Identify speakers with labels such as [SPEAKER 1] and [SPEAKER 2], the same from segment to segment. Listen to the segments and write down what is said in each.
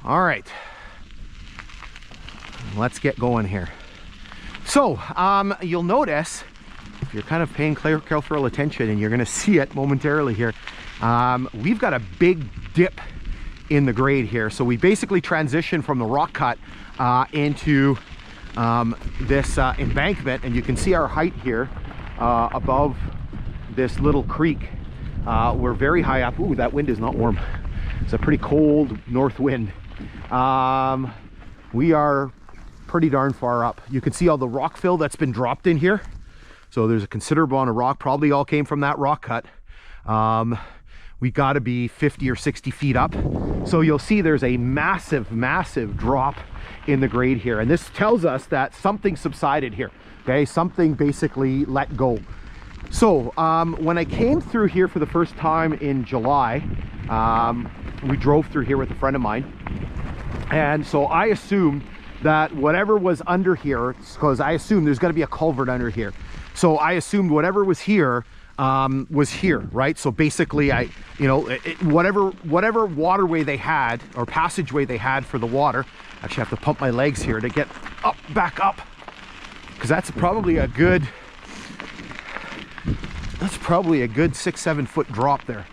[SPEAKER 1] All right, let's get going here. So you'll notice, if you're kind of paying careful attention, and you're going to see it momentarily here, we've got a big dip in the grade here. So we basically transitioned from the rock cut into this embankment, and you can see our height here above this little creek. We're very high up. Ooh, that wind is not warm. It's a pretty cold north wind. We are pretty darn far up. You can see all the rock fill that's been dropped in here. So there's a considerable amount of rock, probably all came from that rock cut. We got to be 50 or 60 feet up. So you'll see there's a massive, massive drop in the grade here. And this tells us that something subsided here. Okay, something basically let go. So when I came through here for the first time in July, we drove through here with a friend of mine. And so I assumed that whatever was under here, because I assumed there's got to be a culvert under here. So I assumed whatever was here, right? So basically whatever waterway they had, or passageway they had for the water, actually I have to pump my legs here to get up, back up, because that's probably a good 6-7 foot drop there.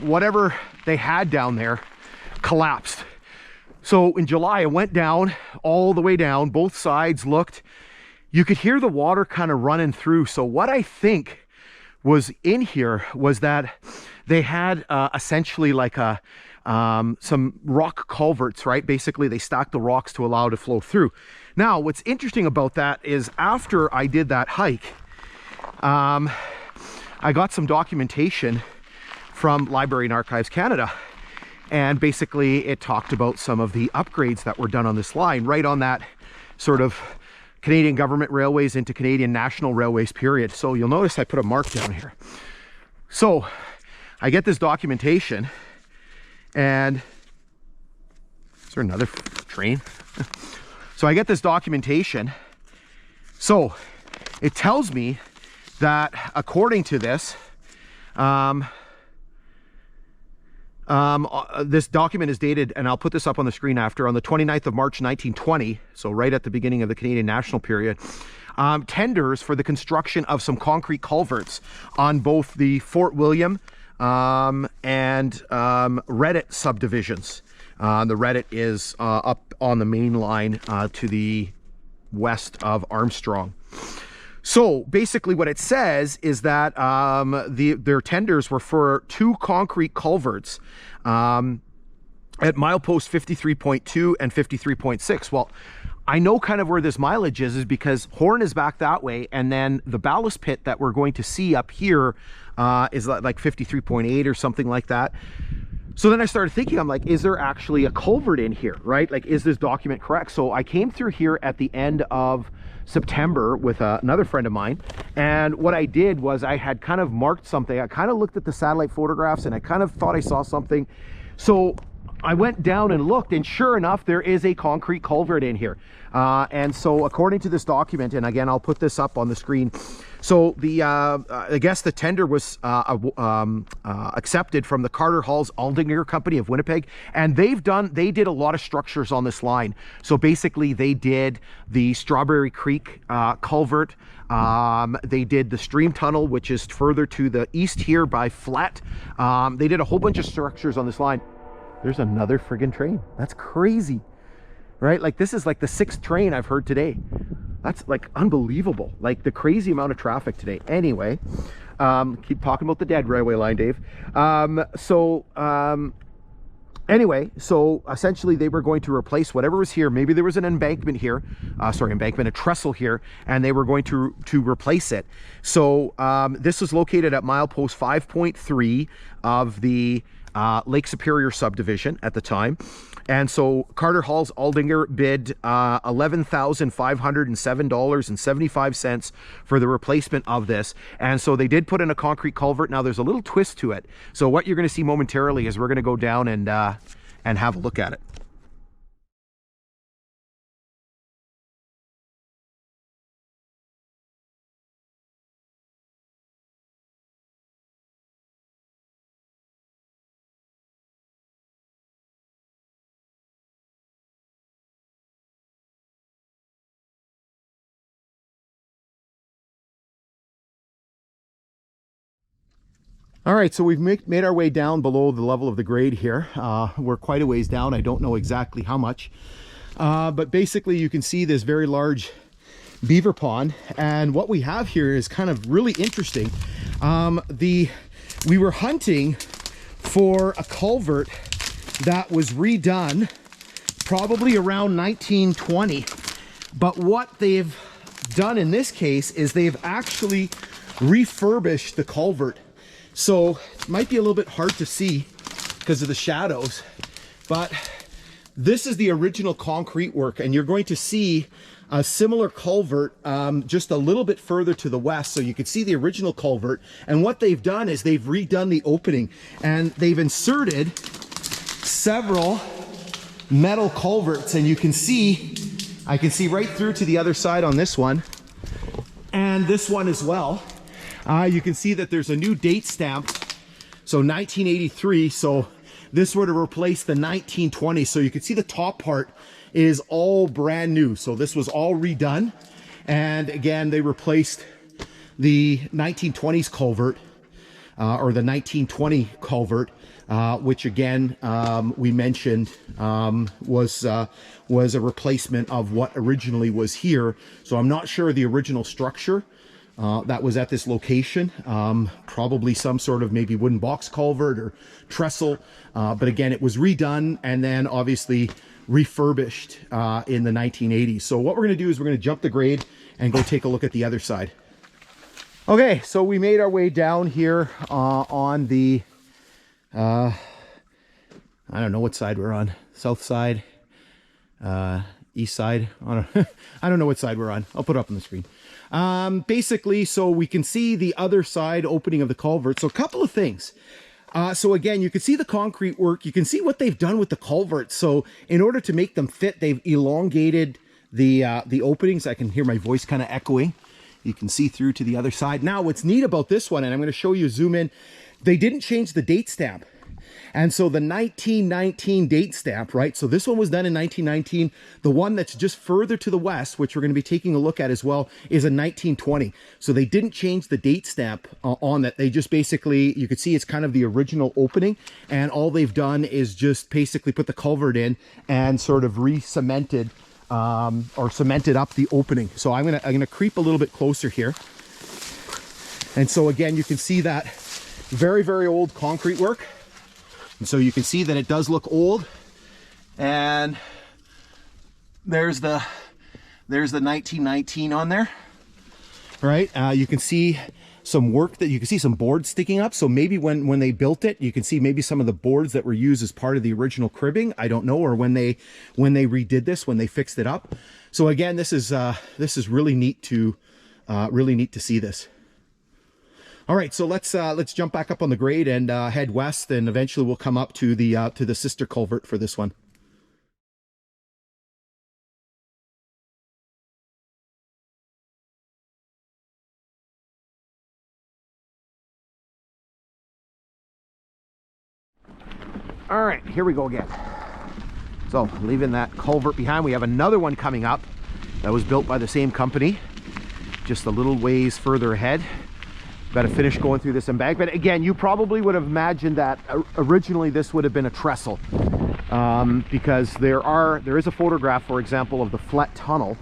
[SPEAKER 1] Whatever they had down there collapsed. So in July, I went down, all the way down, both sides looked. You could hear the water kind of running through. So what I think was in here was that they had essentially like some rock culverts, right? Basically, they stacked the rocks to allow it to flow through. Now, what's interesting about that is after I did that hike, I got some documentation from Library and Archives Canada. And basically it talked about some of the upgrades that were done on this line, right on that sort of Canadian government railways into Canadian national railways period. So you'll notice I put a mark down here. So I get this documentation, and is there another train? So I get this documentation. So it tells me that according to this, this document is dated, and I'll put this up on the screen after, on the 29th of March 1920, so right at the beginning of the Canadian National period. Tenders for the construction of some concrete culverts on both the Fort William and Redditt subdivisions. The Redditt is up on the main line to the west of Armstrong. So basically what it says is that their tenders were for 2 concrete culverts at milepost 53.2 and 53.6. Well, I know kind of where this mileage is because Horne is back that way, and then the ballast pit that we're going to see up here is like 53.8 or something like that. So then I started thinking, I'm like, is there actually a culvert in here, right? Like, is this document correct? So I came through here at the end of September with another friend of mine, and what I did was I had kind of marked something. I kind of looked at the satellite photographs, and I kind of thought I saw something. So I went down and looked, and sure enough, there is a concrete culvert in here. And so according to this document, and again, I'll put this up on the screen. So the I guess the tender was accepted from the Carter Hall's Aldinger company of Winnipeg, and they did a lot of structures on this line. So basically they did the Strawberry Creek culvert. They did the stream tunnel, which is further to the east here by Flat. They did a whole bunch of structures on this line. There's another friggin' train. That's crazy, right? Like, this is like the 6th train I've heard today. That's like unbelievable, like the crazy amount of traffic today. Anyway, keep talking about the dead railway line, Dave. Anyway, so essentially they were going to replace whatever was here. Maybe there was an embankment here, a trestle here, and they were going to replace it. So this was located at milepost 5.3 of the Lake Superior subdivision at the time. And so Carter Hall's Aldinger bid $11,507.75 for the replacement of this. And so they did put in a concrete culvert. Now there's a little twist to it. So what you're going to see momentarily is we're going to go down and have a look at it. All right, so we've made our way down below the level of the grade here. We're quite a ways down. I don't know exactly how much, but basically you can see this very large beaver pond, and what we have here is kind of really interesting. We were hunting for a culvert that was redone probably around 1920, but what they've done in this case is they've actually refurbished the culvert. So it might be a little bit hard to see because of the shadows, but this is the original concrete work, and you're going to see a similar culvert just a little bit further to the west. So you can see the original culvert, and what they've done is they've redone the opening, and they've inserted several metal culverts, and you can see, I can see right through to the other side on this one and this one as well. You can see that there's a new date stamp, so 1983. So this were to replace the 1920. So you can see the top part is all brand new. So this was all redone, and again they replaced the 1920s culvert or the 1920 culvert, which again we mentioned was a replacement of what originally was here. So I'm not sure the original structure that was at this location, probably some sort of maybe wooden box culvert or trestle, but again it was redone and then obviously refurbished in the 1980s. So what we're going to do is we're going to jump the grade and go take a look at the other side. Okay, so we made our way down here on the I don't know what side we're on, south side, east side, I don't know what side we're on. I'll put it up on the screen. Basically, so we can see the other side opening of the culvert. So a couple of things. So again, you can see the concrete work. You can see what they've done with the culverts. So in order to make them fit, they've elongated the openings. I can hear my voice kind of echoing. You can see through to the other side. Now, what's neat about this one, and I'm going to show you, zoom in, they didn't change the date stamp. And so the 1919 date stamp, right? So this one was done in 1919. The one that's just further to the west, which we're going to be taking a look at as well, is a 1920. So they didn't change the date stamp on that. They just basically, you can see it's kind of the original opening, and all they've done is just basically put the culvert in and sort of re-cemented or cemented up the opening. So I'm gonna creep a little bit closer here. And so again, you can see that very, very old concrete work. And so you can see that it does look old, and there's the 1919 on there, right? You can see some work, that you can see some boards sticking up. So maybe when they built it, you can see maybe some of the boards that were used as part of the original cribbing. I don't know, or when they redid this, when they fixed it up. So again, this is really neat to see this. All right, so let's jump back up on the grade and head west, and eventually we'll come up to the sister culvert for this one. All right, here we go again. So leaving that culvert behind, we have another one coming up that was built by the same company, just a little ways further ahead. Got to finish going through this embankment. Again, you probably would have imagined that originally this would have been a trestle, because there is a photograph, for example, of the Flett Tunnel,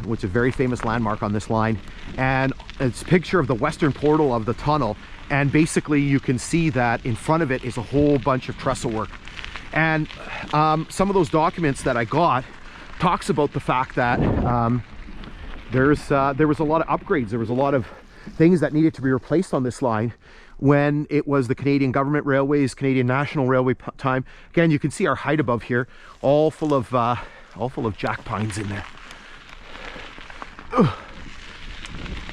[SPEAKER 1] which is a very famous landmark on this line, and it's a picture of the western portal of the tunnel, and basically you can see that in front of it is a whole bunch of trestle work. And some of those documents that I got talks about the fact that there was a lot of upgrades. There was a lot of things that needed to be replaced on this line when it was the Canadian Government Railways, Canadian National Railway time. Again, you can see our height above here, all full of jack pines in there. Ugh.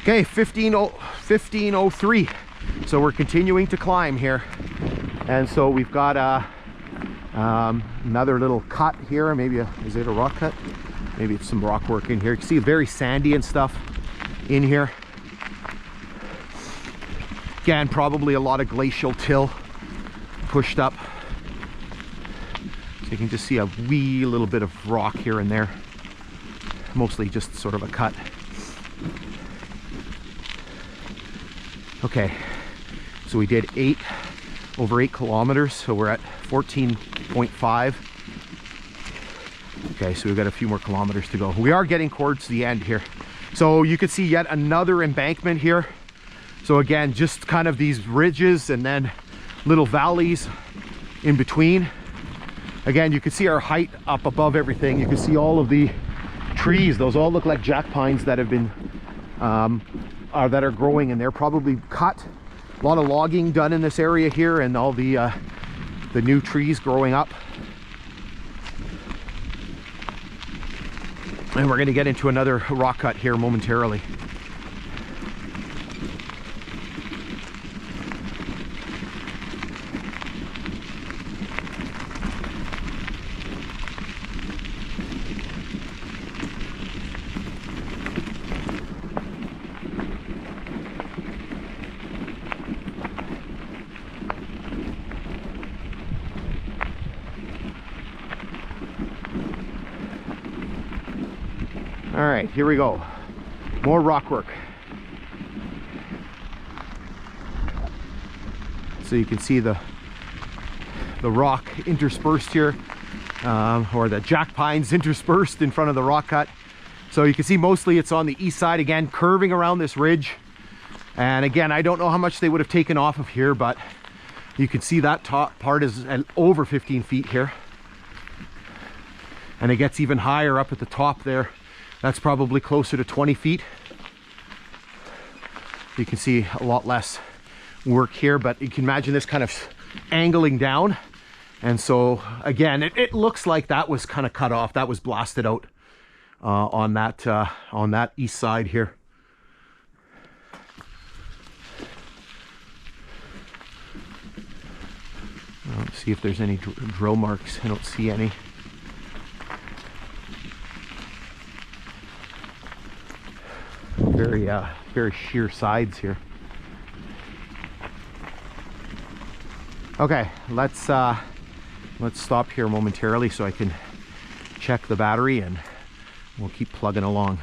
[SPEAKER 1] Okay, 1503. So we're continuing to climb here, and so we've got another little cut here. Maybe is it a rock cut? Maybe it's some rock work in here. You can see very sandy and stuff in here. Again, probably a lot of glacial till pushed up. So you can just see a wee little bit of rock here and there. Mostly just sort of a cut. So So we did over 8 kilometers, so we're at 14.5. Okay, so we've got a few more kilometers to go. We are getting towards the end here. So you can see yet another embankment here. So again, just kind of these ridges and then little valleys in between. Again, you can see our height up above everything. You can see all of the trees. Those all look like jack pines that have been that are growing, and they're probably cut. A lot of logging done in this area here, and all the new trees growing up. And we're going to get into another rock cut here momentarily. All right, here we go. More rock work. So you can see the rock interspersed here, or the jack pines interspersed in front of the rock cut. So you can see mostly it's on the east side, again, curving around this ridge. And again, I don't know how much they would have taken off of here, but you can see that top part is at over 15 feet here. And it gets even higher up at the top there. That's probably closer to 20 feet. You can see a lot less work here, but you can imagine this kind of angling down. And so again, it looks like that was kind of cut off. That was blasted out on that east side here. Let's see if there's any drill marks. I don't see any. Very sheer sides here. Okay, let's stop here momentarily so I can check the battery, and we'll keep plugging along.